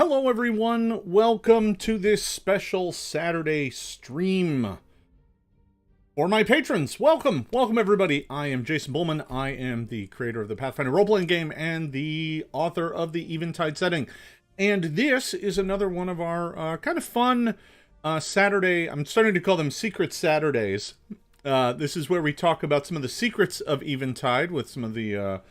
Hello everyone, welcome to this special Saturday stream. For my patrons, welcome everybody. I am Jason Bullman. I am the creator of the Pathfinder role-playing game and the author of the Eventide setting. And this is another one of our kind of fun Saturday, I'm starting to call them Secret Saturdays. This is where we talk about some of the secrets of Eventide with some of the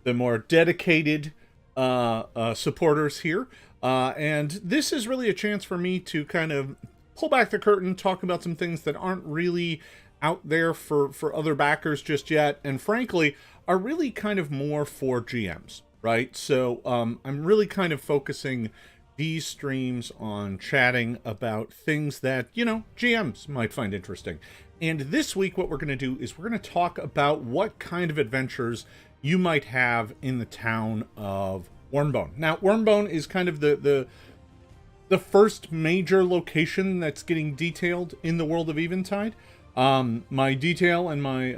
more dedicated supporters here. And this is really a chance for me to kind of pull back the curtain, talk about some things that aren't really out there for other backers just yet, and frankly, are really kind of more for GMs, right? So I'm really kind of focusing these streams on chatting about things that, you know, GMs might find interesting. And this week, what we're going to do is we're going to talk about what kind of adventures you might have in the town of Wyrmbone. Now, Wyrmbone is kind of the first major location that's getting detailed in the world of Eventide. My detail and my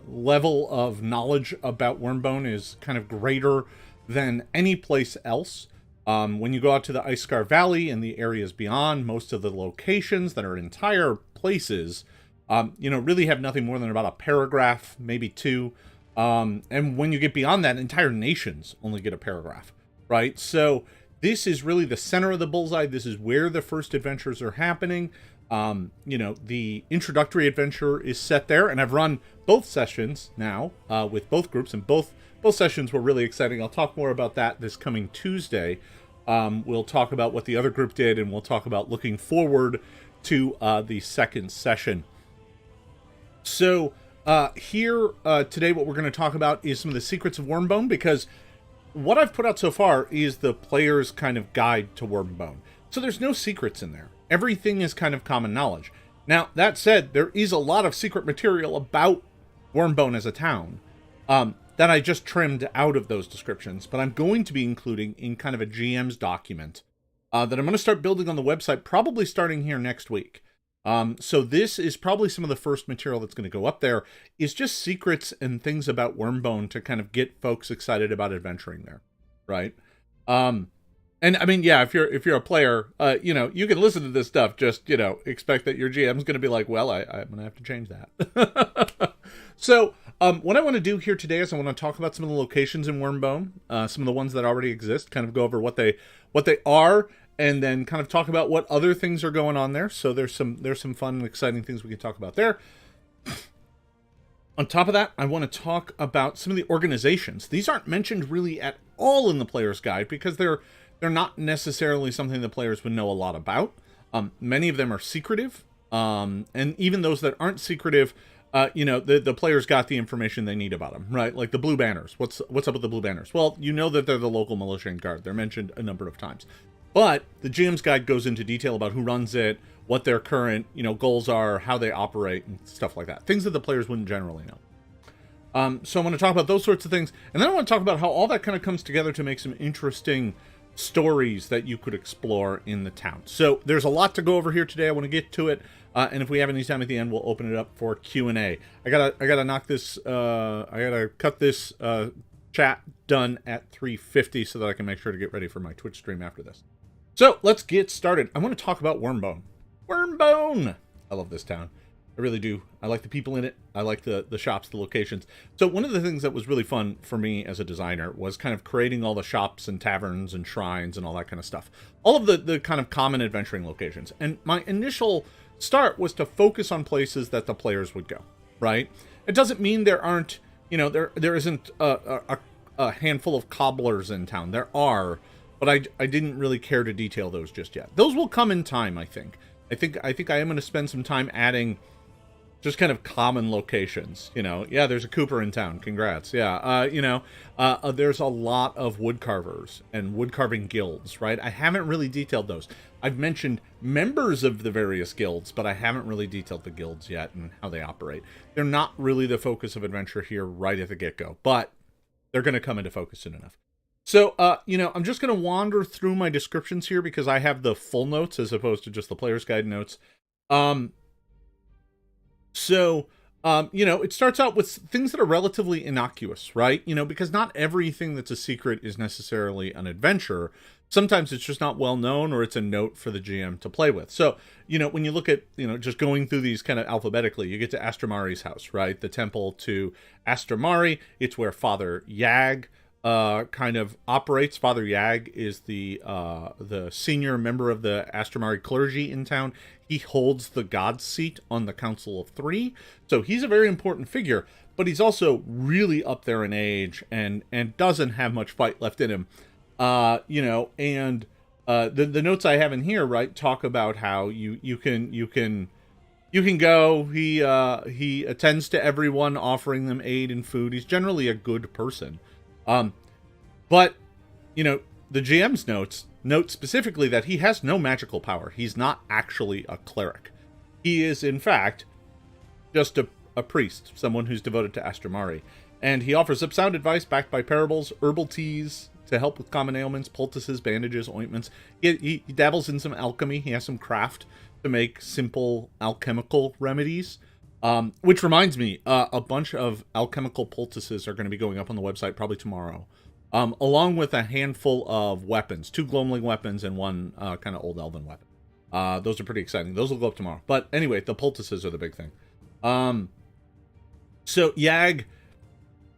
level of knowledge about Wyrmbone is kind of greater than any place else. When you go out to the Icescar Valley and the areas beyond, most of the locations that are entire places, you know, really have nothing more than about a paragraph, maybe two. And when you get beyond that, entire nations only get a paragraph, right? So this is really the center of the bullseye. This is where the first adventures are happening. You know, the introductory adventure is set there, and I've run both sessions now with both groups, and both sessions were really exciting. I'll talk more about that this coming Tuesday. We'll talk about what the other group did, and we'll talk about looking forward to the second session. So here today, what we're going to talk about is some of the secrets of Wyrmbone, because what I've put out so far is the player's kind of guide to Wyrmbone. So there's no secrets in there. Everything is kind of common knowledge. Now, that said, there is a lot of secret material about Wyrmbone as a town that I just trimmed out of those descriptions, but I'm going to be including in kind of a GM's document that I'm going to start building on the website, probably starting here next week. So this is probably some of the first material that's going to go up there, is just secrets and things about Wyrmbone to kind of get folks excited about adventuring there, right? And I mean, yeah, if you're a player, you know, you can listen to this stuff, just, you know, expect that your GM's going to be like, well, I'm going to have to change that. So what I want to do here today is I want to talk about some of the locations in Wyrmbone, some of the ones that already exist, kind of go over what they are, and then kind of talk about what other things are going on there. So there's some fun and exciting things we can talk about there. On top of that, I want to talk about some of the organizations. These aren't mentioned really at all in the player's guide because they're not necessarily something the players would know a lot about. Many of them are secretive, and even those that aren't secretive, you know, the players got the information they need about them, right? Like the Blue Banners. What's up with the Blue Banners? Well, you know that they're the local militia and guard. They're mentioned a number of times. But the GM's guide goes into detail about who runs it, what their current, you know, goals are, how they operate, and stuff like that. Things that the players wouldn't generally know. So I'm going to talk about those sorts of things. And then I want to talk about how all that kind of comes together to make some interesting stories that you could explore in the town. So there's a lot to go over here today. I want to get to it. And if we have any time at the end, we'll open it up for Q&A. I gotta knock this, I gotta cut this chat done at 3:50 so that I can make sure to get ready for my Twitch stream after this. So let's get started. I want to talk about Wyrmbone. Wyrmbone! I love this town. I really do. I like the people in it. I like the shops, the locations. So one of the things that was really fun for me as a designer was kind of creating all the shops and taverns and shrines and all that kind of stuff. All of the kind of common adventuring locations. And my initial start was to focus on places that the players would go, right? It doesn't mean there aren't, you know, there isn't a handful of cobblers in town. There are, but I didn't really care to detail those just yet. Those will come in time, I think. I think I am going to spend some time adding just kind of common locations. You know, yeah, there's a Cooper in town. Congrats. Yeah, you know, there's a lot of woodcarvers and woodcarving guilds, right? I haven't really detailed those. I've mentioned members of the various guilds, but I haven't really detailed the guilds yet and how they operate. They're not really the focus of adventure here right at the get-go, but they're going to come into focus soon enough. So, you know, I'm just going to wander through my descriptions here because I have the full notes as opposed to just the player's guide notes. You know, it starts out with things that are relatively innocuous, right? You know, because not everything that's a secret is necessarily an adventure. Sometimes it's just not well known, or it's a note for the GM to play with. So, when you look at, just going through these kind of alphabetically, you get to Astromari's house, right? The temple to Astromari. It's where Father Yag kind of operates. Father Yag is the senior member of the Astromari clergy in town. He holds the god seat on the Council of Three, so he's a very important figure, but he's also really up there in age and doesn't have much fight left in him. The notes I have in here, right, talk about how you can go. He attends to everyone, offering them aid and food. He's generally a good person. But the GM's note specifically that he has no magical power. He's not actually a cleric. He is, in fact, just a priest, someone who's devoted to Astromari. And he offers up sound advice backed by parables, herbal teas to help with common ailments, poultices, bandages, ointments. He dabbles in some alchemy. He has some craft to make simple alchemical remedies. Which reminds me, a bunch of alchemical poultices are going to be going up on the website probably tomorrow. Along with a handful of weapons, 2 gloamling weapons and 1 kind of old elven weapon. Those are pretty exciting. Those will go up tomorrow. But anyway, the poultices are the big thing. So Yag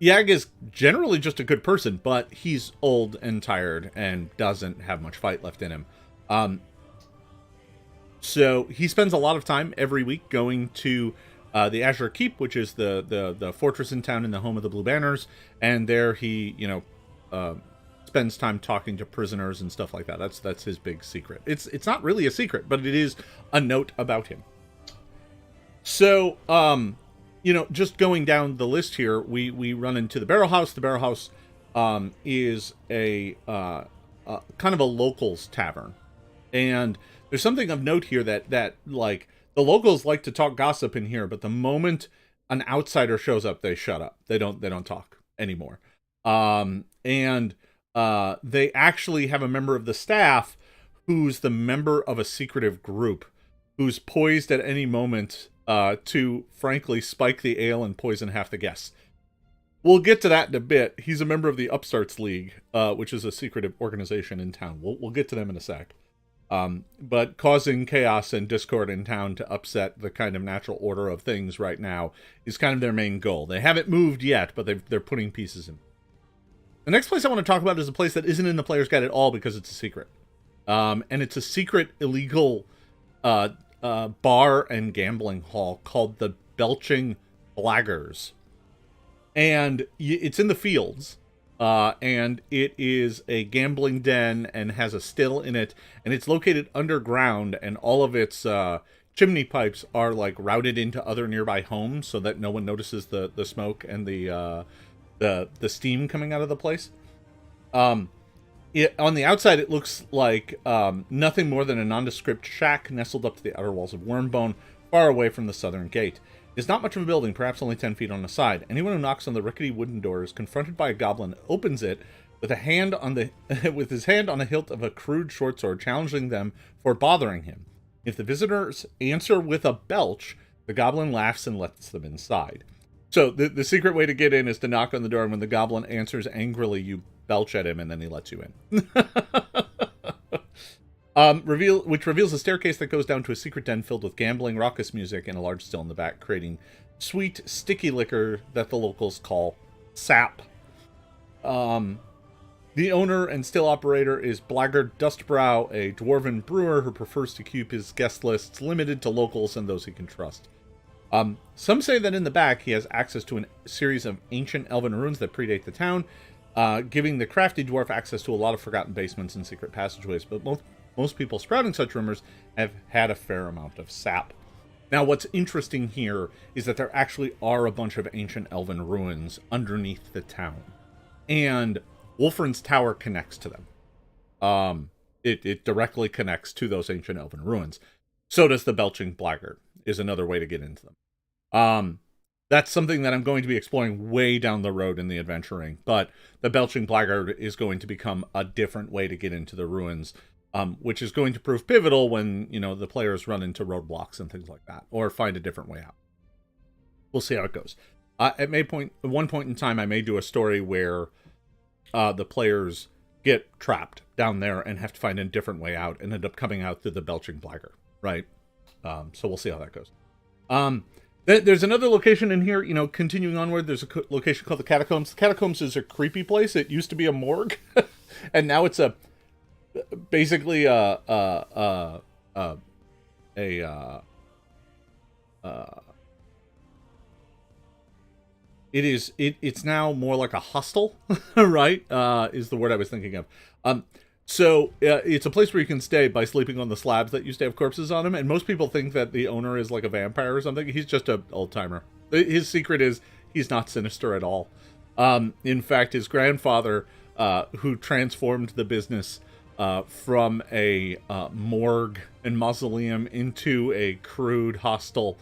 is generally just a good person, but he's old and tired and doesn't have much fight left in him. So he spends a lot of time every week going to the Azure Keep, which is the fortress in town and the home of the Blue Banners, and there he spends time talking to prisoners and stuff like that. That's his big secret. It's not really a secret, but it is a note about him. So just going down the list here, we run into the Barrow House. The Barrow House is a kind of a locals tavern, and there's something of note here that like the locals like to talk gossip in here, but the moment an outsider shows up, they shut up. They don't talk anymore. They actually have a member of the staff who's the member of a secretive group who's poised at any moment to, frankly, spike the ale and poison half the guests. We'll get to that in a bit. He's a member of the Upstarts League, which is a secretive organization in town. We'll get to them in a sec. But causing chaos and discord in town to upset the kind of natural order of things right now is kind of their main goal. They haven't moved yet, but they're putting pieces in. The next place I want to talk about is a place that isn't in the player's guide at all because it's a secret. And it's a secret illegal bar and gambling hall called the Belching Blaggers. And it's in the fields. And it is a gambling den and has a still in it. And it's located underground, and all of its chimney pipes are like routed into other nearby homes so that no one notices the smoke and the steam coming out of the place. On the outside, it looks like nothing more than a nondescript shack nestled up to the outer walls of Wyrmbone, far away from the southern gate. It's not much of a building, perhaps only 10 feet on the side. Anyone who knocks on the rickety wooden door is confronted by a goblin, opens it with his hand on the hilt of a crude short sword, challenging them for bothering him. If the visitors answer with a belch, the goblin laughs and lets them inside. So the secret way to get in is to knock on the door, and when the goblin answers angrily, you belch at him, and then he lets you in. Which reveals a staircase that goes down to a secret den filled with gambling, raucous music, and a large still in the back, creating sweet, sticky liquor that the locals call sap. The owner and still operator is Blaggard Dustbrow, a dwarven brewer who prefers to keep his guest lists limited to locals and those he can trust. Some say that in the back he has access to a series of ancient elven ruins that predate the town, giving the crafty dwarf access to a lot of forgotten basements and secret passageways, but most people sprouting such rumors have had a fair amount of sap. Now, what's interesting here is that there actually are a bunch of ancient elven ruins underneath the town, and Wolfrin's Tower connects to them. It directly connects to those ancient elven ruins. So does the Belching Blaggard, is another way to get into them. That's something that I'm going to be exploring way down the road in the adventuring, but the Belching Blaggard is going to become a different way to get into the ruins, which is going to prove pivotal when, the players run into roadblocks and things like that, or find a different way out. We'll see how it goes. At one point in time, I may do a story where the players get trapped down there and have to find a different way out and end up coming out through the belching bladder, right? So we'll see how that goes. There's another location in here, continuing onward. There's a location called the Catacombs. The Catacombs is a creepy place. It used to be a morgue, and now it's basically it's now more like a hostel, right? Is the word I was thinking of. So it's a place where you can stay by sleeping on the slabs that used to have corpses on them. And most people think that the owner is like a vampire or something. He's just an old timer. His secret is he's not sinister at all. In fact, his grandfather, who transformed the business from a morgue and mausoleum into a crude hostel,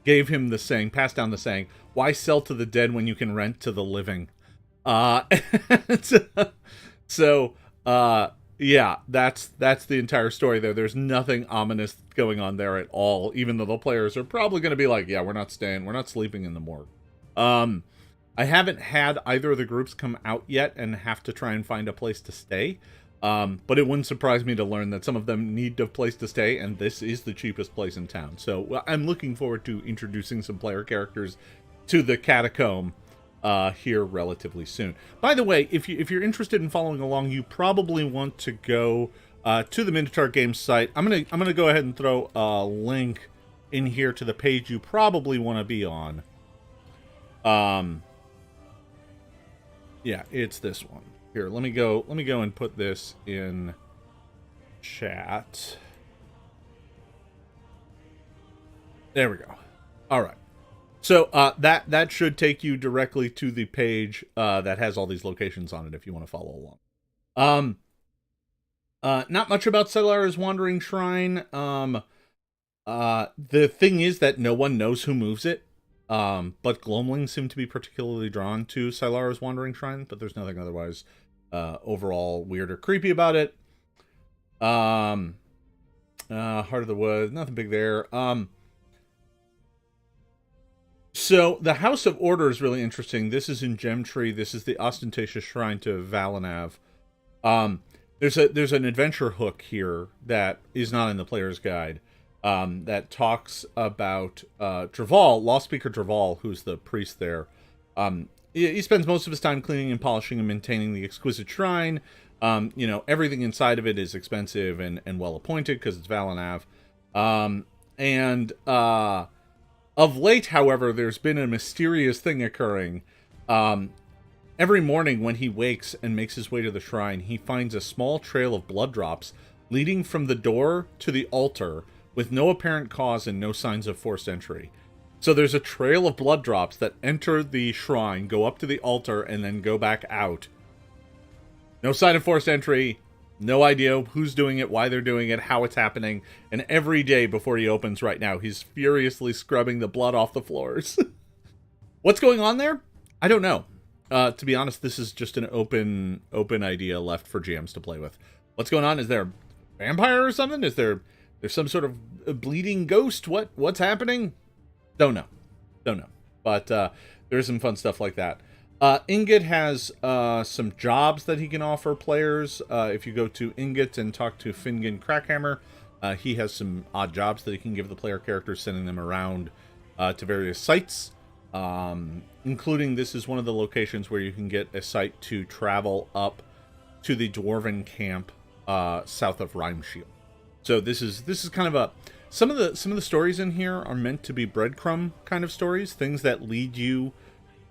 gave him the saying, passed down the saying, "Why sell to the dead when you can rent to the living?" Yeah, that's the entire story there. There's nothing ominous going on there at all, even though the players are probably going to be like, yeah, we're not sleeping in the morgue. I haven't had either of the groups come out yet and have to try and find a place to stay. But it wouldn't surprise me to learn that some of them need a place to stay, and this is the cheapest place in town. So I'm looking forward to introducing some player characters to the Catacomb here relatively soon. By the way, if you're interested in following along, you probably want to go to the Minotaur Games site. I'm gonna go ahead and throw a link in here to the page you probably want to be on. Yeah, it's this one. Here, let me go and put this in chat. There we go. All right. So that should take you directly to the page that has all these locations on it if you want to follow along. Not much about Silara's Wandering Shrine. The thing is that no one knows who moves it. But Gloamlings seem to be particularly drawn to Silara's Wandering Shrine, but there's nothing otherwise overall weird or creepy about it. Heart of the Wood, nothing big there. So the House of Order is really interesting. This is in Gemtree. This is the ostentatious shrine to Valanav. There's an adventure hook here that is not in the player's guide. That talks about Draval, Law Speaker Draval, who's the priest there. He spends most of his time cleaning and polishing and maintaining the exquisite shrine. Everything inside of it is expensive and well appointed because it's Valanav. Of late, however, there's been a mysterious thing occurring. Every morning when he wakes and makes his way to the shrine, he finds a small trail of blood drops leading from the door to the altar with no apparent cause and no signs of forced entry. So there's a trail of blood drops that enter the shrine, go up to the altar, and then go back out. No sign of forced entry, no idea who's doing it, why they're doing it, how it's happening, and every day before he opens right now, he's furiously scrubbing the blood off the floors. What's going on there? I don't know. To be honest, this is just an open idea left for GMs to play with. What's going on? Is there a vampire or something? Is there's some sort of a bleeding ghost? What's happening? Don't know. But there's some fun stuff like that. Ingot has some jobs that he can offer players. If you go to Ingot and talk to Fingon Crackhammer, he has some odd jobs that he can give the player characters, sending them around to various sites. Including, this is one of the locations where you can get a site to travel up to the Dwarven camp south of Rhymeshield. So this is kind of some of the stories in here are meant to be breadcrumb kind of stories, things that lead you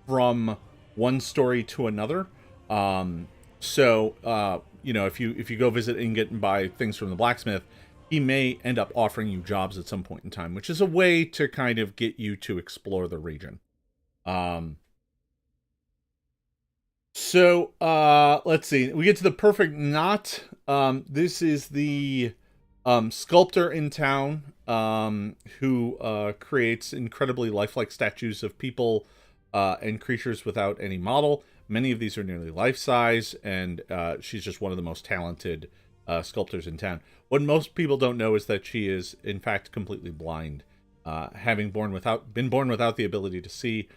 from one story to another. If you go visit Ingot and buy things from the blacksmith, he may end up offering you jobs at some point in time, which is a way to kind of get you to explore the region. Let's see. We get to the perfect knot. This is the sculptor in town who creates incredibly lifelike statues of people and creatures without any model. Many of these are nearly life-size, and she's just one of the most talented sculptors in town. What most people don't know is that she is, in fact, completely blind, having been born without the ability to see.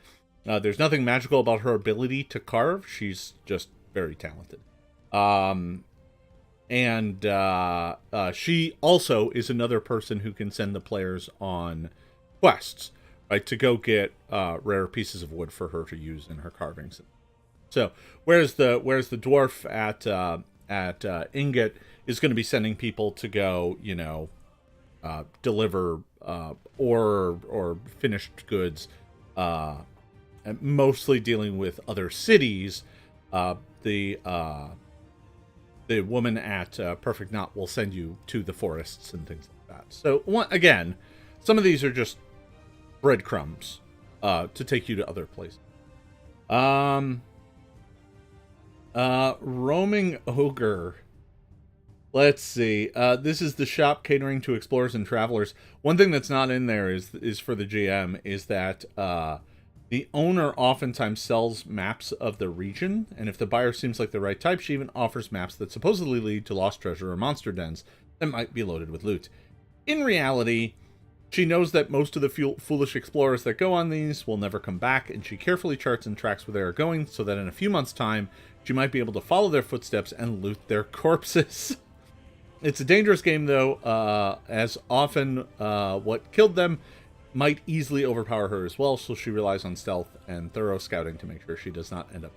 There's nothing magical about her ability to carve. She's just very talented. And she also is another person who can send the players on quests, right, to go get rare pieces of wood for her to use in her carvings. So whereas the dwarf at Ingot is going to be sending people to go, deliver or finished goods, mostly dealing with other cities. The woman at Perfect Knot will send you to the forests and things like that. So again, some of these are just breadcrumbs to take you to other places. Roaming Ogre. Let's see. This is the shop catering to explorers and travelers. One thing that's not in there is for the GM is that the owner oftentimes sells maps of the region, and if the buyer seems like the right type, she even offers maps that supposedly lead to lost treasure or monster dens that might be loaded with loot. In reality, she knows that most of the foolish explorers that go on these will never come back, and she carefully charts and tracks where they are going so that in a few months' time, she might be able to follow their footsteps and loot their corpses. It's a dangerous game, though, as often what killed them might easily overpower her as well, so she relies on stealth and thorough scouting to make sure she does not end up.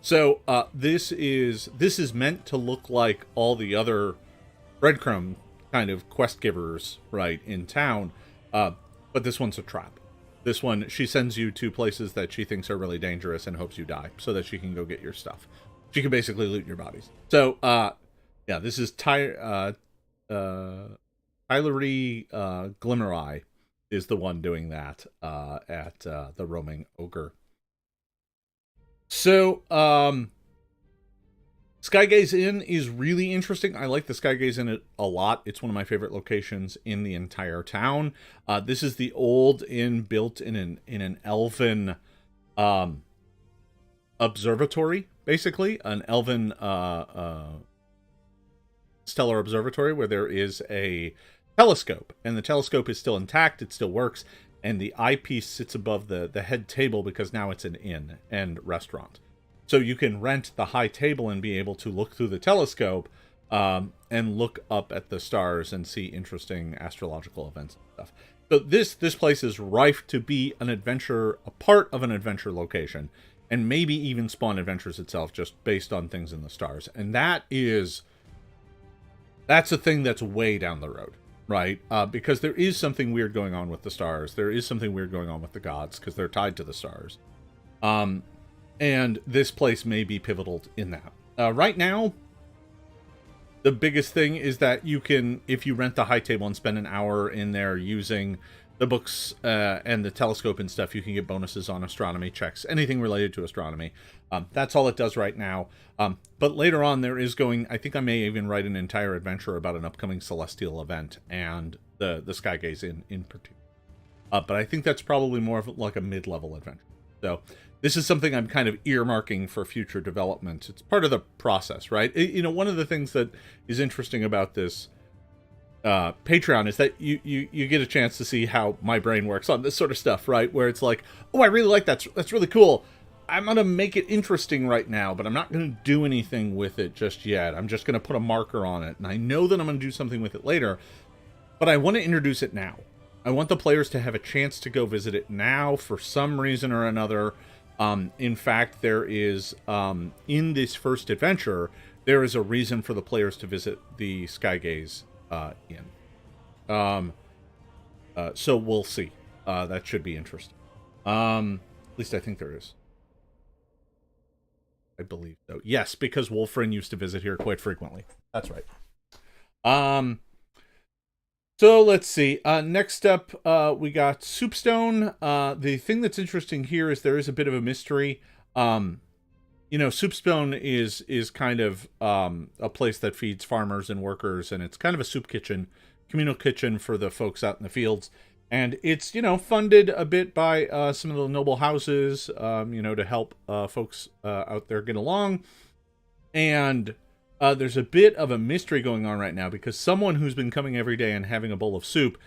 So this is meant to look like all the other breadcrumb kind of quest givers, right, in town, but this one's a trap. This one, she sends you to places that she thinks are really dangerous and hopes you die so that she can go get your stuff. She can basically loot your bodies. So, yeah, this is Tylery Glimmereye is the one doing that at the Roaming Ogre. So, Skygaze Inn is really interesting. I like the Skygaze Inn a lot. It's one of my favorite locations in the entire town. This is the old inn built in an elven observatory, basically. An elven stellar observatory where there is a telescope, and the telescope is still intact. It still works, and the eyepiece sits above the head table because now it's an inn and restaurant. So you can rent the high table and be able to look through the telescope and look up at the stars and see interesting astrological events and stuff. So this place is rife to be an adventure, a part of an adventure location, and maybe even spawn adventures itself just based on things in the stars. And that's a thing that's way down the road, right? Because there is something weird going on with the stars. There is something weird going on with the gods because they're tied to the stars. And this place may be pivotal in that. Right now, the biggest thing is that you can, if you rent the high table and spend an hour in there using the books and the telescope and stuff, you can get bonuses on astronomy checks, anything related to astronomy. That's all it does right now. But later on, there is going, I think I may even write an entire adventure about an upcoming celestial event and the Skygaze in particular. But I think that's probably more of like a mid-level adventure. So this is something I'm kind of earmarking for future development. It's part of the process, right? One of the things that is interesting about this Patreon is that you get a chance to see how my brain works on this sort of stuff, right? Where it's like, oh, I really like that. That's really cool. I'm going to make it interesting right now, but I'm not going to do anything with it just yet. I'm just going to put a marker on it. And I know that I'm going to do something with it later, but I want to introduce it now. I want the players to have a chance to go visit it now for some reason or another. In fact, there is, in this first adventure, there is a reason for the players to visit the Skygaze Inn. So we'll see. That should be interesting. At least I think there is. I believe so. Yes, because Wolfrin used to visit here quite frequently. That's right. So let's see. Next up, we got Soupstone. The thing that's interesting here is there is a bit of a mystery. Soupstone is kind of a place that feeds farmers and workers, and it's kind of a soup kitchen, communal kitchen for the folks out in the fields. And it's, funded a bit by some of the noble houses, to help folks out there get along. And there's a bit of a mystery going on right now because someone who's been coming every day and having a bowl of soup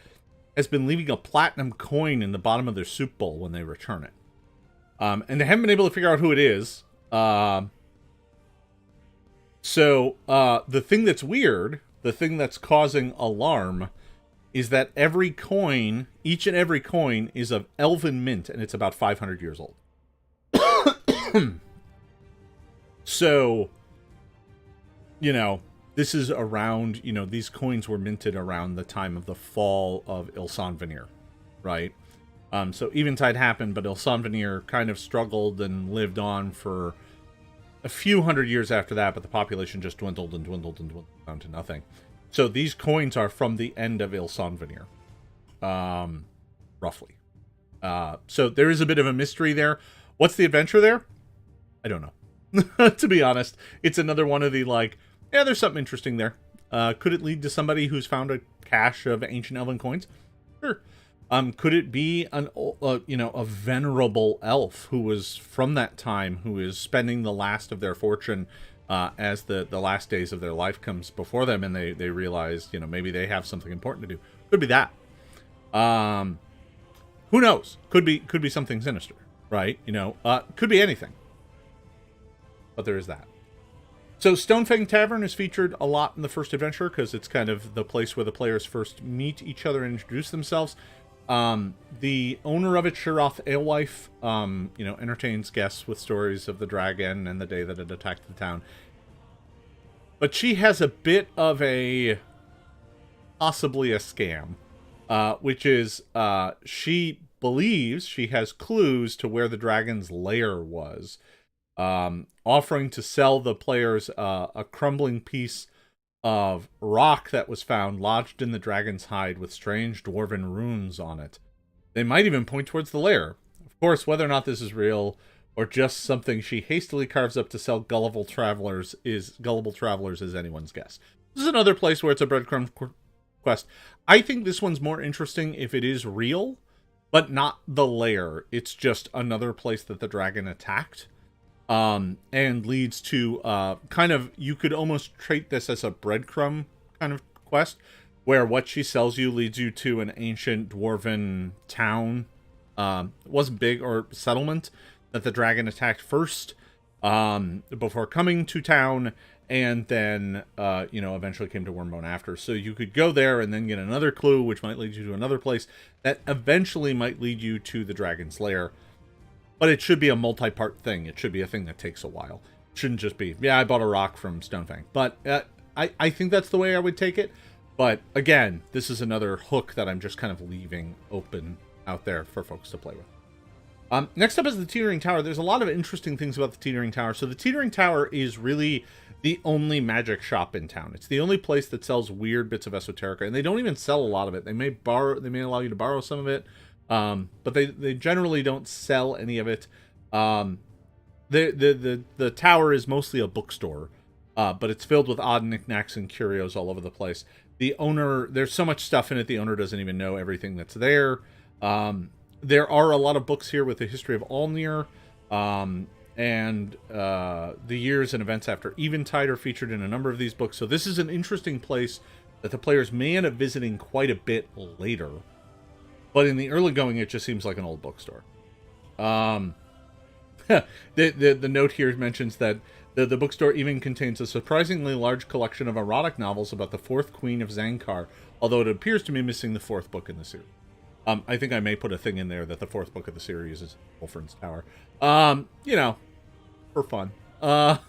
has been leaving a platinum coin in the bottom of their soup bowl when they return it. And they haven't been able to figure out who it is. So, the thing that's weird, the thing that's causing alarm, is that every coin, each and every coin, is of elven mint, and it's about 500 years old. So, this is around, these coins were minted around the time of the fall of Ilsanvenir, right? So Eventide happened, but Ilsanvenir kind of struggled and lived on for a few hundred years after that, but the population just dwindled and dwindled and dwindled down to nothing. So these coins are from the end of Ilsanvenir, roughly. So there is a bit of a mystery there. What's the adventure there? I don't know. To be honest, it's another one of the, there's something interesting there. Could it lead to somebody who's found a cache of ancient elven coins? Sure. Could it be a venerable elf who was from that time, who is spending the last of their fortune as the last days of their life comes before them, and they realize, maybe they have something important to do. Could be that. Who knows? Could be something sinister, right? Could be anything. But there is that. So Stonefang Tavern is featured a lot in the first adventure because it's kind of the place where the players first meet each other and introduce themselves. The owner of it, Shiroth Alewife, entertains guests with stories of the dragon and the day that it attacked the town. But she has a bit of possibly a scam, which is, she believes she has clues to where the dragon's lair was, offering to sell the players a crumbling piece of rock that was found lodged in the dragon's hide with strange dwarven runes on it. They might even point towards the lair. Of course, whether or not this is real or just something she hastily carves up to sell gullible travelers is anyone's guess. This is another place where it's a breadcrumb quest. I think this one's more interesting if it is real, but not the lair. It's just another place that the dragon attacked. And leads to you could almost treat this as a breadcrumb kind of quest, where what she sells you leads you to an ancient dwarven town, wasn't big, or settlement that the dragon attacked first, before coming to town, and then eventually came to Wyrmbone after. So you could go there and then get another clue, which might lead you to another place that eventually might lead you to the dragon's lair. But it should be a multi-part thing. It should be a thing that takes a while. It shouldn't just be, I bought a rock from Stonefang. But I think that's the way I would take it. But again, this is another hook that I'm just kind of leaving open out there for folks to play with. Next up is the Teetering Tower. There's a lot of interesting things about the Teetering Tower. So the Teetering Tower is really the only magic shop in town. It's the only place that sells weird bits of esoterica. And they don't even sell a lot of it. They may allow you to borrow some of it. But they generally don't sell any of it. The tower is mostly a bookstore, but it's filled with odd knickknacks and curios all over the place. The owner, there's so much stuff in it, the owner doesn't even know everything that's there. There are a lot of books here with the history of Alnir, and the years and events after Eventide are featured in a number of these books. So this is an interesting place that the players may end up visiting quite a bit later. But in the early going, it just seems like an old bookstore. The note here mentions that the bookstore even contains a surprisingly large collection of erotic novels about the fourth queen of Zankar, although it appears to be missing the fourth book in the series. I think I may put a thing in there that the fourth book of the series is Wolfrin's Tower. For fun. So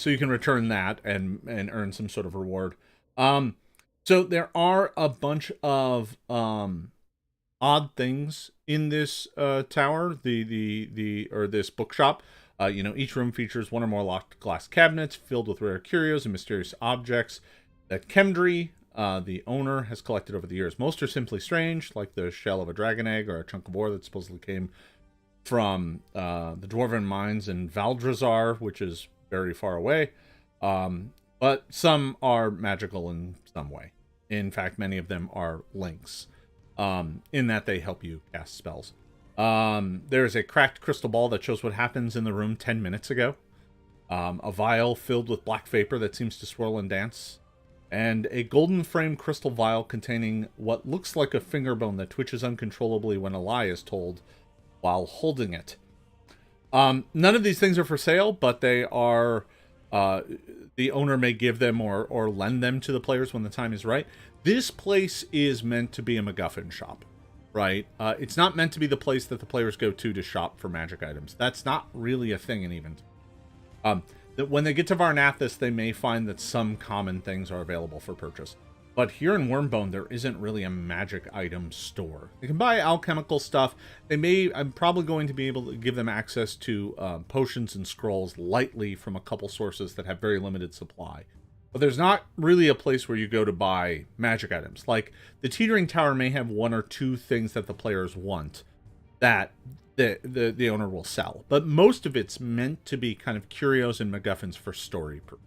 you can return that and earn some sort of reward. So there are a bunch of odd things in this tower, this bookshop. Each room features one or more locked glass cabinets filled with rare curios and mysterious objects that Kemdri, the owner, has collected over the years. Most are simply strange, like the shell of a dragon egg or a chunk of ore that supposedly came from the dwarven mines in Valdrazar, which is very far away. But some are magical in some way. In fact, many of them are links, in that they help you cast spells. There's a cracked crystal ball that shows what happens in the room 10 minutes ago. A vial filled with black vapor that seems to swirl and dance. And a golden frame crystal vial containing what looks like a finger bone that twitches uncontrollably when a lie is told while holding it. None of these things are for sale, but they are the owner may give them or lend them to the players when the time is right. This place is meant to be a MacGuffin shop, right? It's not meant to be the place that the players go to shop for magic items. That's not really a thing in Eventide. That when they get to Varnathis, they may find that some common things are available for purchase. But here in Wyrmbone, there isn't really a magic item store. They can buy alchemical stuff. I'm probably going to be able to give them access to potions and scrolls lightly from a couple sources that have very limited supply. But there's not really a place where you go to buy magic items. Like, the Teetering Tower may have one or two things that the players want that the owner will sell. But most of it's meant to be kind of curios and MacGuffins for story purposes.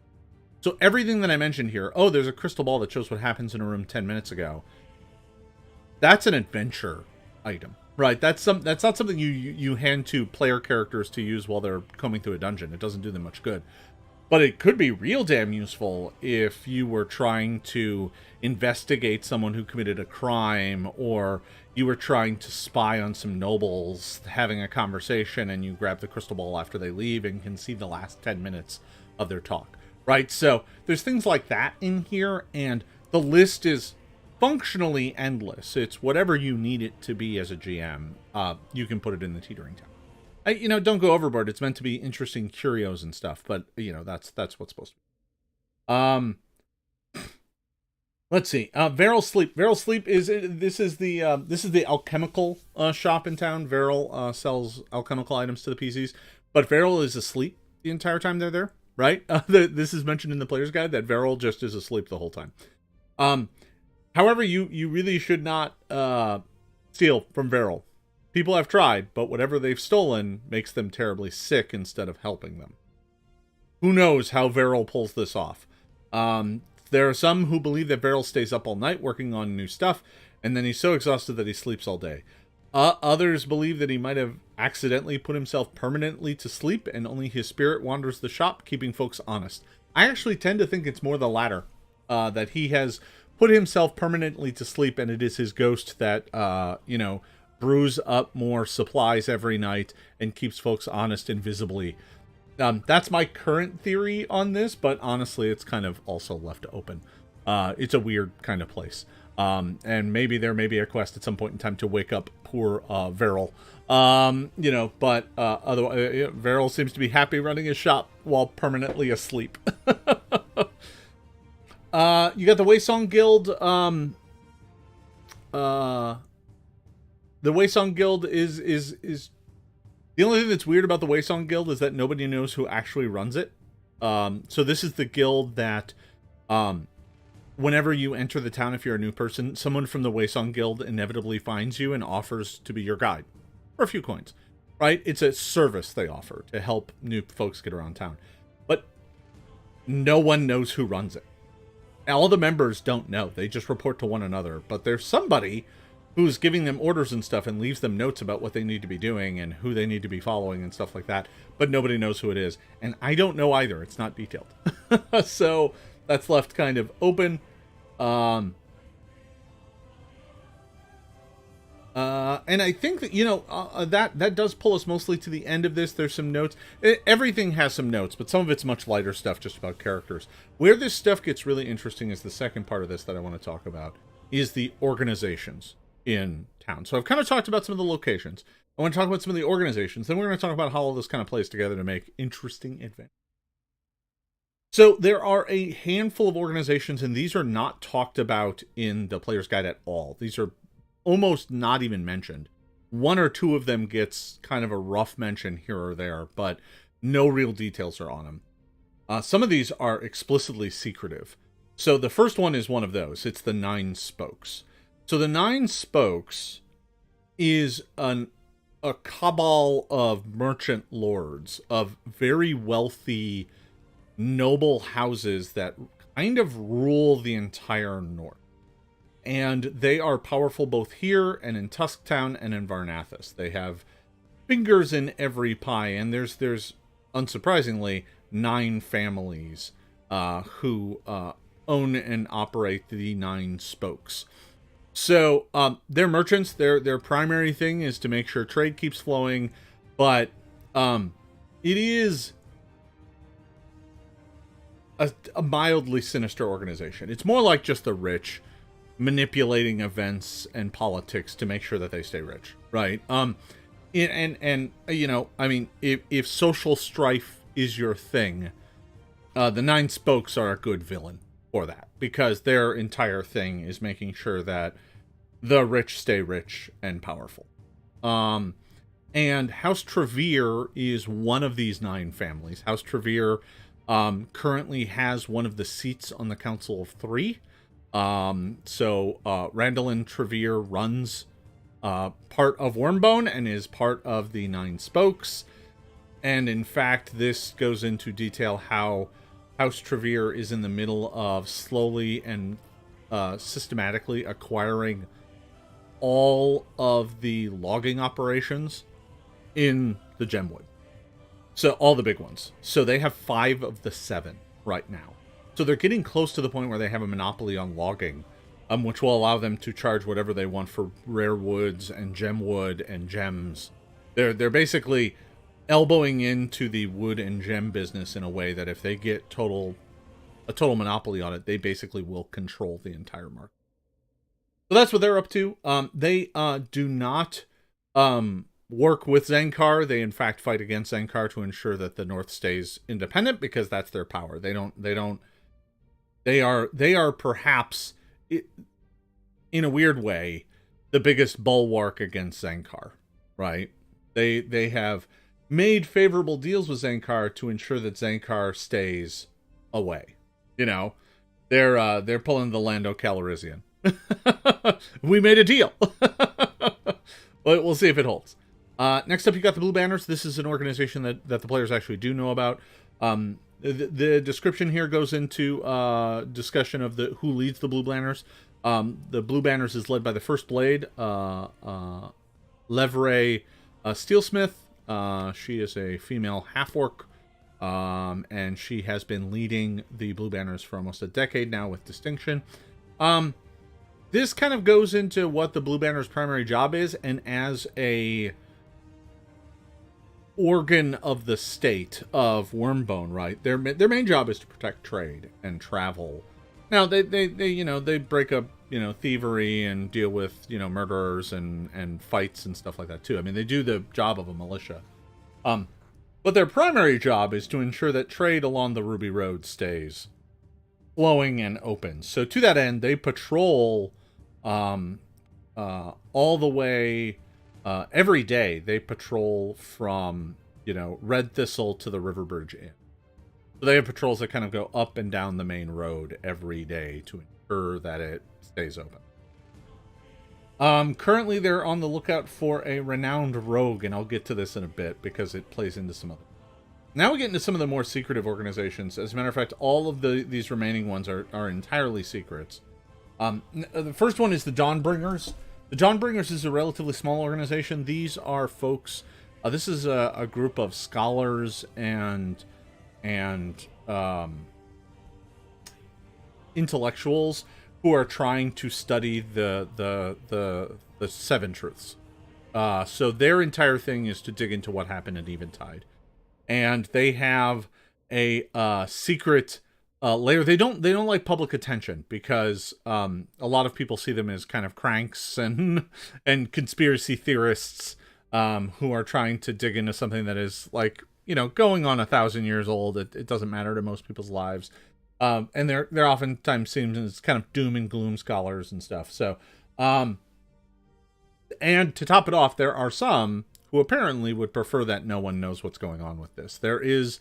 So everything that I mentioned here, oh, there's a crystal ball that shows what happens in a room 10 minutes ago. That's an adventure item, right? That's not something you hand to player characters to use while they're combing through a dungeon. It doesn't do them much good. But it could be real damn useful if you were trying to investigate someone who committed a crime, or you were trying to spy on some nobles having a conversation, and you grab the crystal ball after they leave and can see the last 10 minutes of their talk. Right, so there's things like that in here, and the list is functionally endless. It's whatever you need it to be as a GM. You can put it in the Teetering Tower. Don't go overboard. It's meant to be interesting curios and stuff, but that's what's supposed to be. Let's see. Varel Sleep. Varel Sleep is the alchemical shop in town. Varel sells alchemical items to the PCs, but Varel is asleep the entire time they're there. Right? This is mentioned in the player's guide that Varel just is asleep the whole time. However, you really should not steal from Varel. People have tried, but whatever they've stolen makes them terribly sick instead of helping them. Who knows how Varel pulls this off? There are some who believe that Varel stays up all night working on new stuff, and then he's so exhausted that he sleeps all day. Others believe that he might have accidentally put himself permanently to sleep and only his spirit wanders the shop, keeping folks honest. I actually tend to think it's more the latter, that he has put himself permanently to sleep and it is his ghost that, brews up more supplies every night and keeps folks honest invisibly. That's my current theory on this, but honestly, it's kind of also left open. It's a weird kind of place. And maybe there may be a quest at some point in time to wake up poor Varel. But otherwise, Varel seems to be happy running his shop while permanently asleep. You got the Waysong Guild. The Waysong Guild is the only thing that's weird about the Waysong Guild is that nobody knows who actually runs it. So this is the guild that, whenever you enter the town, if you're a new person, someone from the Waysong Guild inevitably finds you and offers to be your guide for a few coins, right? It's a service they offer to help new folks get around town. But no one knows who runs it. All the members don't know. They just report to one another. But there's somebody who's giving them orders and stuff and leaves them notes about what they need to be doing and who they need to be following and stuff like that. But nobody knows who it is. And I don't know either. It's not detailed. So that's left kind of open. And I think that, that does pull us mostly to the end of this. There's some notes. Everything has some notes, but some of it's much lighter stuff just about characters. Where this stuff gets really interesting is the second part of this that I want to talk about, is the organizations in town. So I've kind of talked about some of the locations. I want to talk about some of the organizations. Then we're going to talk about how all this kind of plays together to make interesting adventures. So there are a handful of organizations, and these are not talked about in the player's guide at all. These are almost not even mentioned. One or two of them gets kind of a rough mention here or there, but no real details are on them. Some of these are explicitly secretive. So the first one is one of those. It's the Nine Spokes. So the Nine Spokes is a cabal of merchant lords, of very wealthy noble houses that kind of rule the entire north. And they are powerful both here and in Tusktown and in Varnathis. They have fingers in every pie, and there's unsurprisingly 9 families who own and operate the Nine Spokes. So they're merchants. Their primary thing is to make sure trade keeps flowing, but it is a mildly sinister organization. It's more like just the rich manipulating events and politics to make sure that they stay rich, right? And you know, I mean, if social strife is your thing, the Nine Spokes are a good villain for that, because their entire thing is making sure that the rich stay rich and powerful. And House Trevere is one of these 9 families. House Trevere currently has one of the seats on the Council of 3. So Randolin Trevere runs part of Wyrmbone and is part of the 9 Spokes. And in fact, this goes into detail how House Trevere is in the middle of slowly and systematically acquiring all of the logging operations in the Gemwood. So all the big ones. So they have 5 of the 7 right now. So they're getting close to the point where they have a monopoly on logging, which will allow them to charge whatever they want for rare woods and gemwood and gems. They're basically elbowing into the wood and gem business in a way that if they get a total monopoly on it, they basically will control the entire market. So that's what they're up to. They do not work with Zenkar. They in fact fight against Zenkar to ensure that the North stays independent, because that's their power. They are perhaps, in a weird way, the biggest bulwark against Zenkar, right? They have made favorable deals with Zenkar to ensure that Zenkar stays away. You know, they're pulling the Lando Calrissian. We made a deal. But we'll see if it holds. Next up, you got the Blue Banners. This is an organization that the players actually do know about. The description here goes into discussion of who leads the Blue Banners. The Blue Banners is led by the First Blade, Levray Steelsmith. She is a female half-orc, and she has been leading the Blue Banners for almost a decade now with distinction. This kind of goes into what the Blue Banner's primary job is, and as a organ of the state of Wyrmbone, right? Their main job is to protect trade and travel. Now they break up, thievery and deal with, murderers and fights and stuff like that too. I mean, they do the job of a militia. But their primary job is to ensure that trade along the Ruby Road stays flowing and open. So to that end, they patrol all the way. Every day they patrol from, Red Thistle to the River Bridge Inn. So they have patrols that kind of go up and down the main road every day to ensure that it stays open. Currently they're on the lookout for a renowned rogue, and I'll get to this in a bit because it plays into some other. Now we get into some of the more secretive organizations. As a matter of fact, all of these remaining ones are entirely secrets. The first one is the Dawnbringers. The Dawnbringers is a relatively small organization. These are folks. This is a group of scholars and intellectuals who are trying to study the 7 truths. So their entire thing is to dig into what happened at Eventide, and they have a secret layer. They don't like public attention because a lot of people see them as kind of cranks and conspiracy theorists who are trying to dig into something that is like, going on 1,000 years old. It doesn't matter to most people's lives. And they're oftentimes seen as kind of doom and gloom scholars and stuff. So, and to top it off, there are some who apparently would prefer that no one knows what's going on with this. There is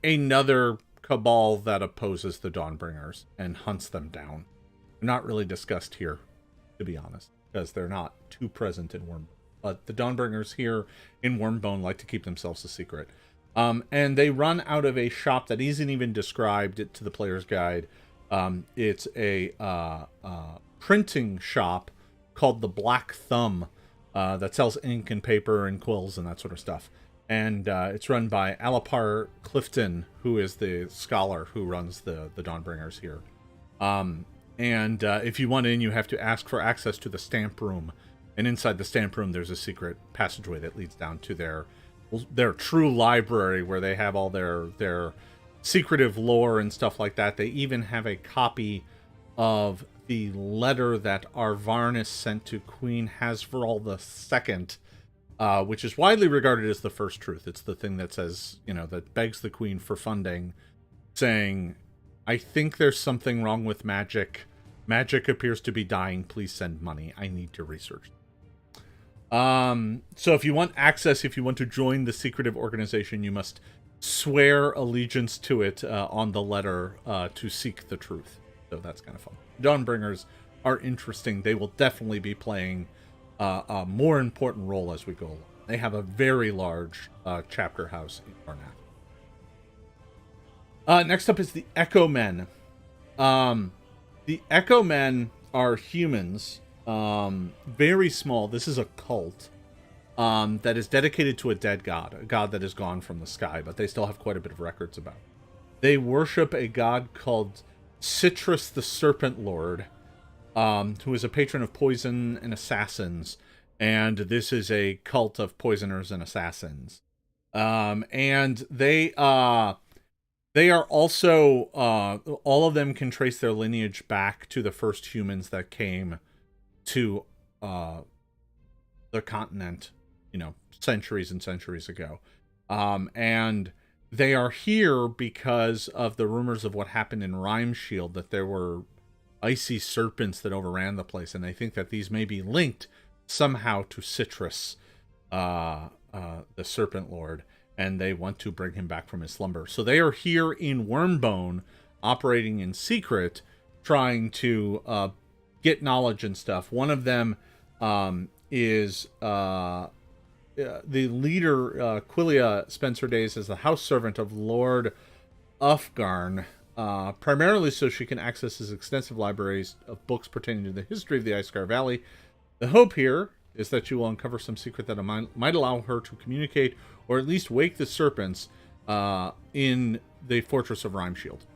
another cabal that opposes the Dawnbringers and hunts them down. They're not really discussed here, to be honest, because they're not too present in Wyrmbone. But the Dawnbringers here in Wyrmbone like to keep themselves a secret. And they run out of a shop that isn't even described to the player's guide. It's a printing shop called the Black Thumb that sells ink and paper and quills and that sort of stuff. And it's run by Alapar Clifton, who is the scholar who runs the Dawnbringers here. And if you want in, you have to ask for access to the stamp room. And inside the stamp room, there's a secret passageway that leads down to their true library, where they have all their secretive lore and stuff like that. They even have a copy of the letter that Arvarnis sent to Queen Hasverall II, which is widely regarded as the first truth. It's the thing that says, that begs the Queen for funding, saying, I think there's something wrong with magic. Magic appears to be dying. Please send money. I need to research. So if you want access, if you want to join the secretive organization, you must swear allegiance to it on the letter to seek the truth. So that's kind of fun. Dawnbringers are interesting. They will definitely be playing a more important role as we go along. They have a very large chapter house in Karnak. Next up is the Echo Men. The Echo Men are humans, very small. This is a cult that is dedicated to a dead god, a god that is gone from the sky, but they still have quite a bit of records about it. They worship a god called Citrus the Serpent Lord, who is a patron of poison and assassins, and this is a cult of poisoners and assassins. And they are also, all of them can trace their lineage back to the first humans that came to the continent, centuries and centuries ago. And they are here because of the rumors of what happened in Rhymeshield, that there were icy serpents that overran the place, and they think that these may be linked somehow to Citrus, the Serpent Lord, and they want to bring him back from his slumber. So they are here in Wyrmbone, operating in secret, trying to get knowledge and stuff. One of them is the leader, Quilia spends her days as the house servant of Lord Ufgarn, primarily so she can access his extensive libraries of books pertaining to the history of the Icescar Valley. The hope here is that she will uncover some secret that might allow her to communicate, or at least wake the serpents in the Fortress of Rhymeshield.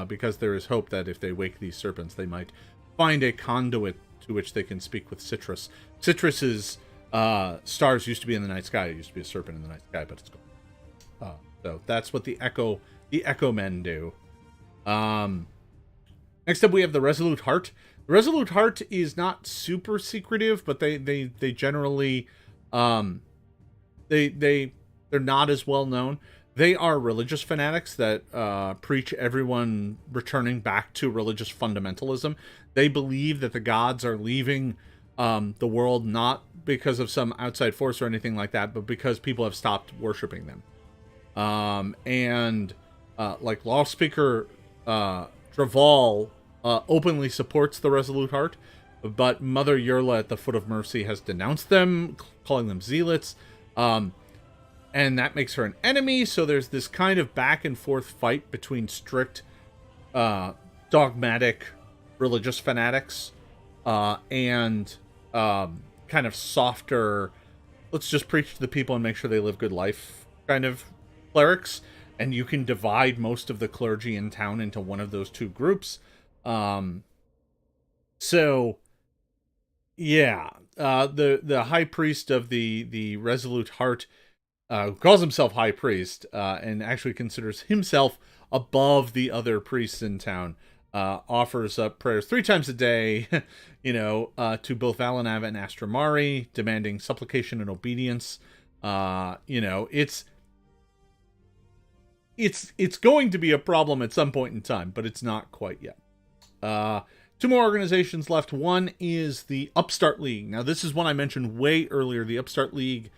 Because there is hope that if they wake these serpents, they might find a conduit to which they can speak with Citrus. Citrus's stars used to be in the night sky. It used to be a serpent in the night sky, but it's gone. So that's what the Echo Men do. Next up, we have the Resolute Heart. The Resolute Heart is not super secretive, but they generally they're not as well known. They are religious fanatics that preach everyone returning back to religious fundamentalism. They believe that the gods are leaving the world not because of some outside force or anything like that, but because people have stopped worshiping them. Like law speaker Draval openly supports the Resolute Heart, but Mother Yurla at the Foot of Mercy has denounced them, calling them zealots. And that makes her an enemy, so there's this kind of back and forth fight between strict, dogmatic religious fanatics and kind of softer, let's just preach to the people and make sure they live good life kind of clerics. And you can divide most of the clergy in town into one of those two groups. So, yeah, the high priest of the Resolute Heart calls himself High Priest, and actually considers himself above the other priests in town, offers up prayers 3 times a day, to both Valanav and Astramari, demanding supplication and obedience. It's going to be a problem at some point in time, but it's not quite yet. 2 more organizations left. One is the Upstart League. Now, this is one I mentioned way earlier. The Upstart League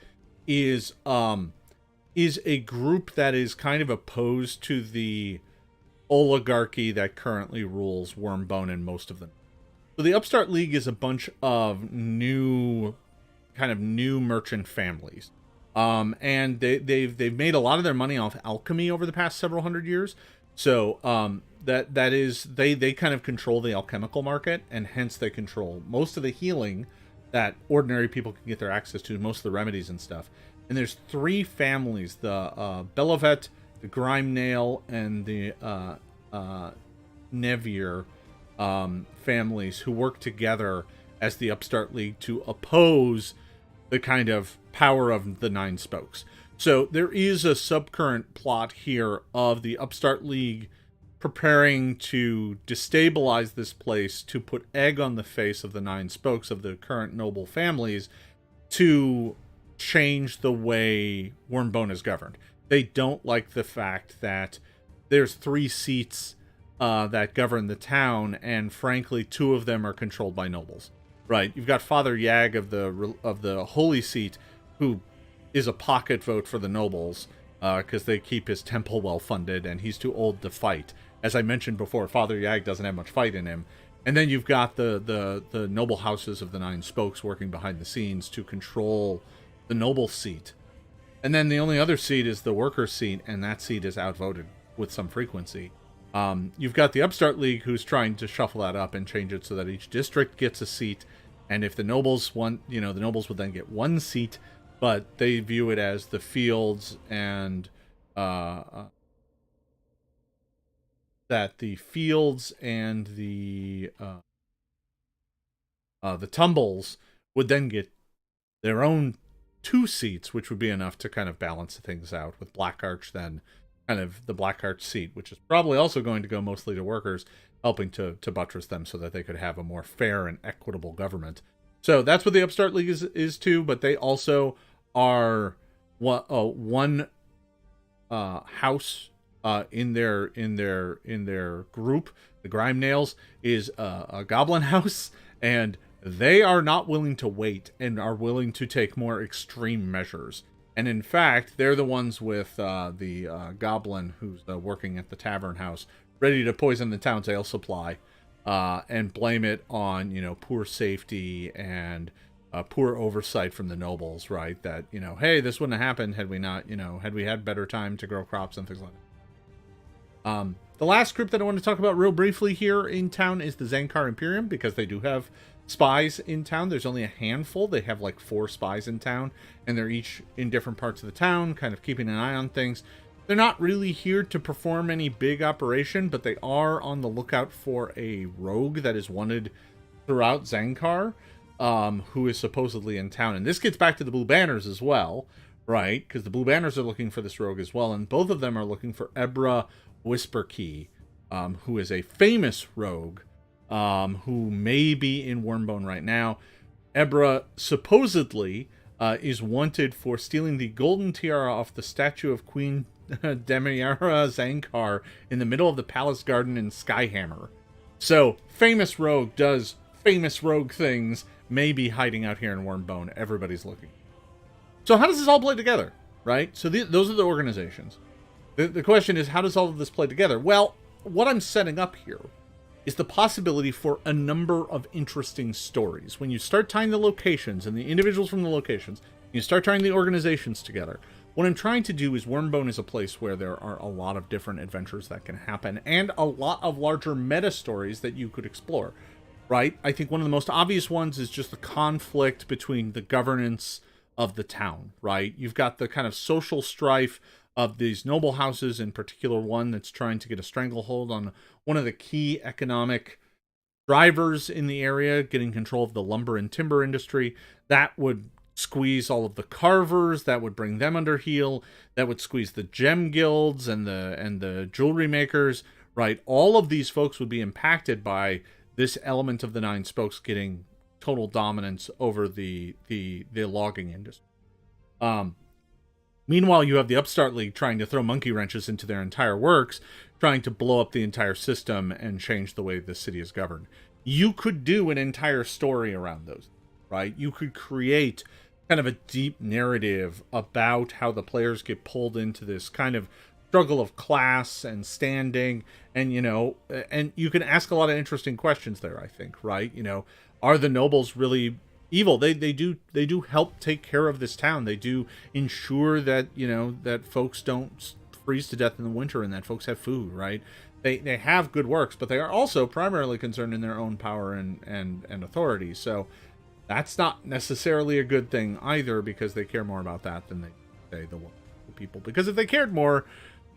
is a group that is kind of opposed to the oligarchy that currently rules Wyrmbone and most of them. So the Upstart League is a bunch of new merchant families. And they've made a lot of their money off alchemy over the past several hundred years. So that is they kind of control the alchemical market, and hence they control most of the healing that ordinary people can get their access to, most of the remedies and stuff. And there's 3 families, the Belovet, the Grimenail, and the Nevier families, who work together as the Upstart League to oppose the kind of power of the 9 spokes. So there is a subcurrent plot here of the Upstart League preparing to destabilize this place, to put egg on the face of the nine spokes of the current noble families, to change the way Wyrmbone is governed. They don't like the fact that there's 3 seats that govern the town, and frankly, 2 of them are controlled by nobles. Right? You've got Father Yag of the Holy Seat, who is a pocket vote for the nobles, because they keep his temple well funded, and he's too old to fight. As I mentioned before, Father Yag doesn't have much fight in him. And then you've got the noble houses of the nine spokes working behind the scenes to control the noble seat. And then the only other seat is the worker seat, and that seat is outvoted with some frequency. You've got the Upstart League, who's trying to shuffle that up and change it so that each district gets a seat. And if the nobles want, the nobles would then get 1 seat, but they view it as the fields and that the fields and the tumbles would then get their own 2 seats, which would be enough to kind of balance things out, with Black Arch then kind of the Black Arch seat, which is probably also going to go mostly to workers, helping to buttress them so that they could have a more fair and equitable government. So that's what the Upstart League is too, but they also are one house in their group. The Grime Nails is a goblin house, and they are not willing to wait and are willing to take more extreme measures. And in fact, they're the ones with the goblin who's working at the tavern house, ready to poison the town's ale supply, and blame it on, poor safety and poor oversight from the nobles, right? That, hey, this wouldn't have happened had we not, had we had better time to grow crops and things like that. The last group that I want to talk about real briefly here in town is the Zankar Imperium, because they do have spies in town. There's only a handful. They have like 4 spies in town, and they're each in different parts of the town, kind of keeping an eye on things. They're not really here to perform any big operation, but they are on the lookout for a rogue that is wanted throughout Zankar, who is supposedly in town. And this gets back to the Blue Banners as well, right? Because the Blue Banners are looking for this rogue as well, and both of them are looking for Ebra Whisperkey, who is a famous rogue, who may be in Wyrmbone right now. Ebra supposedly is wanted for stealing the golden tiara off the statue of Queen Demiara Zankar in the middle of the palace garden in Skyhammer. So, famous rogue does famous rogue things, may be hiding out here in Wyrmbone. Everybody's looking. So how does this all play together, right? So those are the organizations. The question is, how does all of this play together? Well, what I'm setting up here is the possibility for a number of interesting stories. When you start tying the locations and the individuals from the locations, you start tying the organizations together. What I'm trying to do is, Wyrmbone is a place where there are a lot of different adventures that can happen, and a lot of larger meta stories that you could explore, right? I think one of the most obvious ones is just the conflict between the governance of the town, right? You've got the kind of social strife of these noble houses, in particular one that's trying to get a stranglehold on one of the key economic drivers in the area, getting control of the lumber and timber industry. That would squeeze all of the carvers, that would bring them under heel, that would squeeze the gem guilds and the jewelry makers, right? All of these folks would be impacted by this element of the nine spokes getting total dominance over the logging industry. Meanwhile, you have the Upstart League trying to throw monkey wrenches into their entire works, trying to blow up the entire system and change the way the city is governed. You could do an entire story around those, right? You could create kind of a deep narrative about how the players get pulled into this kind of struggle of class and standing, and and you can ask a lot of interesting questions there, I think, right? Are the nobles really evil? They do help take care of this town. They do ensure that that folks don't freeze to death in the winter and that folks have food, right? They have good works, but they are also primarily concerned in their own power and authority. So that's not necessarily a good thing either, because they care more about that than they the people. Because if they cared more,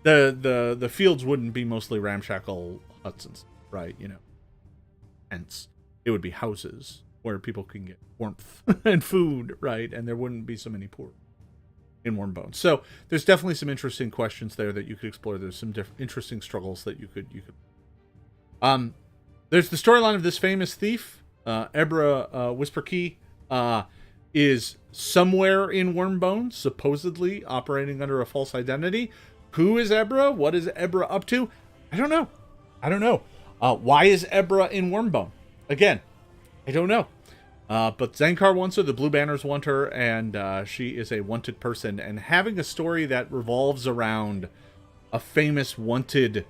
the fields wouldn't be mostly ramshackle huts and stuff, right? Hence it would be houses where people can get warmth and food, right? And there wouldn't be so many poor. in Wyrmbone. So there's definitely some interesting questions there that you could explore. There's some interesting struggles that you could. There's the storyline of this famous thief, Ebra Whisper Key, is somewhere in Wyrmbone, supposedly operating under a false identity. Who is Ebra? What is Ebra up to? I don't know. Why is Ebra in Wyrmbone? Again, I don't know. But Zankar wants her, the Blue Banners want her, and she is a wanted person. And having a story that revolves around a famous wanted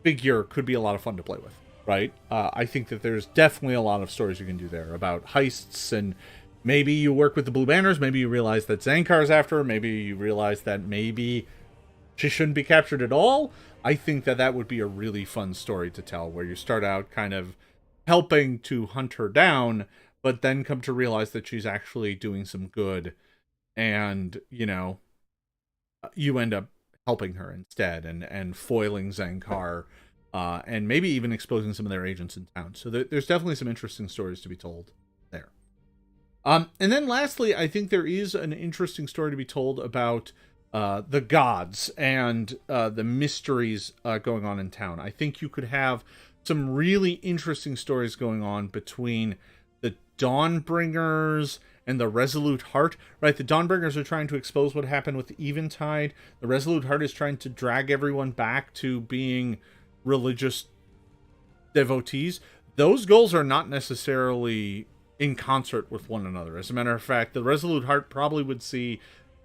figure could be a lot of fun to play with, right? I think that there's definitely a lot of stories you can do there about heists, and maybe you work with the Blue Banners, maybe you realize that Zankar's after her, maybe you realize that maybe she shouldn't be captured at all. I think that that would be a really fun story to tell, where you start out kind of helping to hunt her down, but then come to realize that she's actually doing some good, and, you know, you end up helping her instead, and foiling Zankar, and maybe even exposing some of their agents in town. So there's definitely some interesting stories to be told there. And then lastly, I think there is an interesting story to be told about the gods and the mysteries going on in town. I think you could have some really interesting stories going on between the Dawnbringers and the Resolute Heart, right? The Dawnbringers are trying to expose what happened with Eventide. The Resolute Heart is trying to drag everyone back to being religious devotees. Those goals are not necessarily in concert with one another. As a matter of fact, the Resolute Heart probably would see,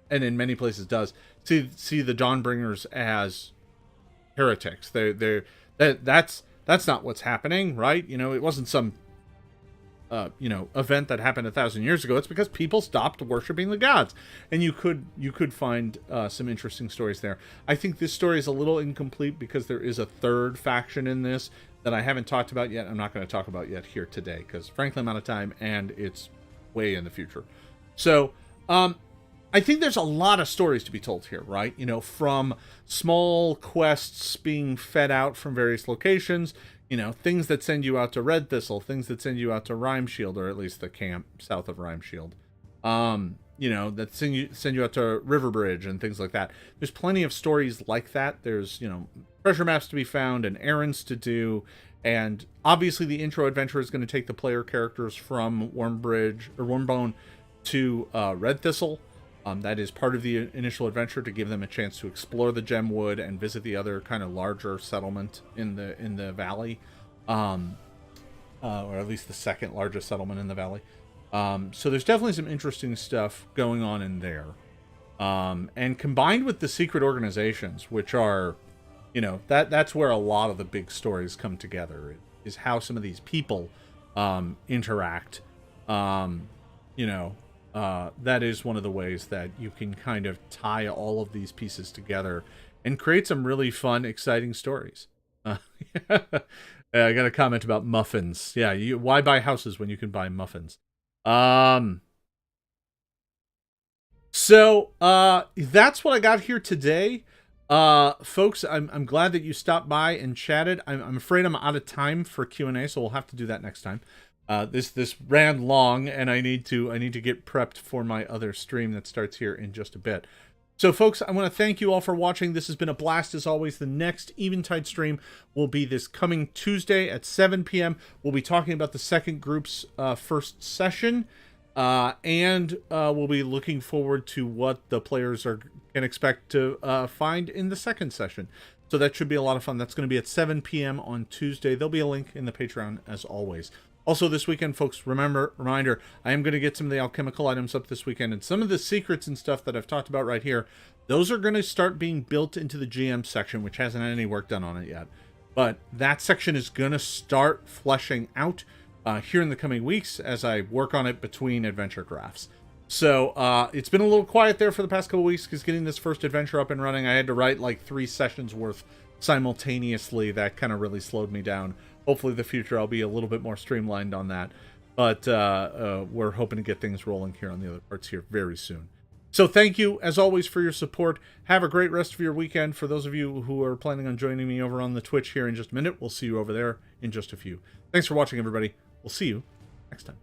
and in many places does, see the Dawnbringers as heretics. That's not what's happening, right? You know, it wasn't some event that happened 1,000 years ago. It's because people stopped worshiping the gods, and you could find some interesting stories there. I think this story is a little incomplete because there is a third faction in this that I haven't talked about yet. I'm not going to talk about yet here today because, frankly, I'm out of time and it's way in the future. So, I think there's a lot of stories to be told here, right? You know, from small quests being fed out from various locations, you know, things that send you out to Red Thistle, things that send you out to Rhymeshield, or at least the camp south of Rhymeshield. You know, that send you out to Riverbridge and things like that. There's plenty of stories like that. There's, you know, treasure maps to be found and errands to do. And obviously the intro adventure is going to take the player characters from Wyrmbone to Red Thistle. That is part of the initial adventure, to give them a chance to explore the Gemwood and visit the other kind of larger settlement in the valley, or at least the second largest settlement in the valley. So there's definitely some interesting stuff going on in there, and combined with the secret organizations, which are, you know, that's where a lot of the big stories come together. Is how some of these people interact. You know. That is one of the ways that you can kind of tie all of these pieces together and create some really fun, exciting stories. I got a comment about muffins. Yeah, why buy houses when you can buy muffins? So that's what I got here today. Folks, I'm glad that you stopped by and chatted. I'm afraid I'm out of time for Q&A, so we'll have to do that next time. This ran long, and I need to get prepped for my other stream that starts here in just a bit. So, folks, I want to thank you all for watching. This has been a blast as always. The next Eventide stream will be this coming Tuesday at 7 p.m. We'll be talking about the second group's first session, and we'll be looking forward to what the players can expect to find in the second session. So that should be a lot of fun. That's going to be at 7 p.m. on Tuesday. There'll be a link in the Patreon as always. Also this weekend, folks, reminder, I am going to get some of the alchemical items up this weekend, and some of the secrets and stuff that I've talked about right here, those are going to start being built into the GM section, which hasn't had any work done on it yet. But that section is going to start fleshing out here in the coming weeks as I work on it between adventure drafts. So it's been a little quiet there for the past couple weeks because getting this first adventure up and running, I had to write like 3 sessions worth simultaneously. That kind of really slowed me down. Hopefully in the future I'll be a little bit more streamlined on that. But we're hoping to get things rolling here on the other parts here very soon. So thank you, as always, for your support. Have a great rest of your weekend. For those of you who are planning on joining me over on the Twitch here in just a minute, we'll see you over there in just a few. Thanks for watching, everybody. We'll see you next time.